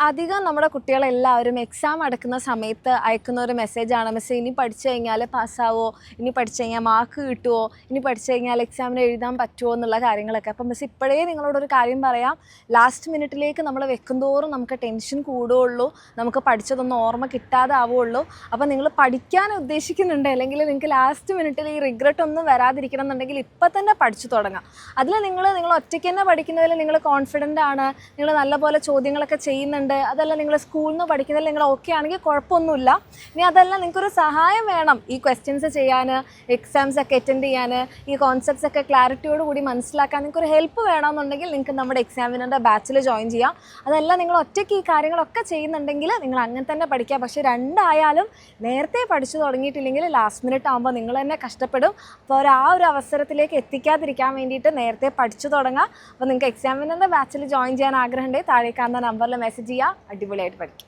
അധികം നമ്മുടെ കുട്ടികളെല്ലാവരും എക്സാം അടക്കുന്ന സമയത്ത് അയക്കുന്ന ഒരു മെസ്സേജാണ് മിസ്സേ ഇനി പഠിച്ചു കഴിഞ്ഞാൽ പാസ്സാവോ, ഇനി പഠിച്ചു കഴിഞ്ഞാൽ മാർക്ക് കിട്ടുമോ, ഇനി പഠിച്ചു കഴിഞ്ഞാൽ എക്സാമിന് എഴുതാൻ പറ്റുമോ എന്നുള്ള കാര്യങ്ങളൊക്കെ. അപ്പം മിസ് ഇപ്പോഴേ നിങ്ങളോടൊരു കാര്യം പറയാം, ലാസ്റ്റ് മിനിറ്റിലേക്ക് നമ്മൾ വെക്കുന്തോറും നമുക്ക് ടെൻഷൻ കൂടുകയുള്ളൂ, നമുക്ക് പഠിച്ചതൊന്നും ഓർമ്മ കിട്ടാതെ ആവുകയുള്ളൂ. അപ്പം നിങ്ങൾ പഠിക്കാൻ ഉദ്ദേശിക്കുന്നുണ്ട്, അല്ലെങ്കിൽ നിങ്ങൾക്ക് ലാസ്റ്റ് മിനിറ്റിൽ ഈ റിഗ്രറ്റ് ഒന്നും വരാതിരിക്കണം എന്നുണ്ടെങ്കിൽ ഇപ്പം തന്നെ പഠിച്ചു തുടങ്ങാം. അതിൽ നിങ്ങൾ ഒറ്റയ്ക്ക് തന്നെ പഠിക്കുന്നതിൽ നിങ്ങൾ കോൺഫിഡൻ്റ് ആണ്, നിങ്ങൾ നല്ലപോലെ ചോദ്യങ്ങളൊക്കെ ചെയ്യുന്നുണ്ട്, അതല്ല നിങ്ങൾ സ്കൂളിൽ നിന്ന് പഠിക്കുന്നതിൽ നിങ്ങൾ ഓക്കെ ആണെങ്കിൽ കുഴപ്പമൊന്നുമില്ല. ഇനി അതല്ല നിങ്ങൾക്കൊരു സഹായം വേണം ഈ ക്വസ്റ്റ്യൻസ് ചെയ്യാൻ, എക്സാംസ് ഒക്കെ അറ്റൻഡ് ചെയ്യാൻ, ഈ കോൺസെപ്റ്റ്സ് ഒക്കെ ക്ലാരിറ്റിയോട് കൂടി മനസ്സിലാക്കാൻ നിങ്ങൾക്കൊരു ഹെൽപ്പ് വേണമെന്നുണ്ടെങ്കിൽ നിങ്ങൾക്ക് നമ്മുടെ എക്സാമിനറിൻ്റെ ബാച്ചിൽ ജോയിൻ ചെയ്യാം. അതല്ല നിങ്ങൾ ഒറ്റയ്ക്ക് ഈ കാര്യങ്ങളൊക്കെ ചെയ്യുന്നുണ്ടെങ്കിൽ നിങ്ങൾ അങ്ങനെ തന്നെ പഠിക്കുക. പക്ഷേ രണ്ടായാലും നേരത്തെ പഠിച്ചു തുടങ്ങിയിട്ടില്ലെങ്കിൽ ലാസ്റ്റ് മിനിറ്റ് ആകുമ്പോൾ നിങ്ങൾ തന്നെ കഷ്ടപ്പെടും. അപ്പോൾ ആ ഒരു അവസരത്തിലേക്ക് എത്തിക്കാതിരിക്കാൻ വേണ്ടിയിട്ട് നേരത്തെ പഠിച്ചു തുടങ്ങാം. അപ്പോൾ നിങ്ങൾക്ക് എക്സാമിനറിൻ്റെ ബാച്ചിൽ ജോയിൻ ചെയ്യാൻ ആഗ്രഹമുണ്ടെങ്കിൽ താഴെ കാണുന്ന നമ്പറിൽ മെസ്സേജ് ചെയ്യുക. അടിപൊളിയായിട്ട് പഠിക്കും.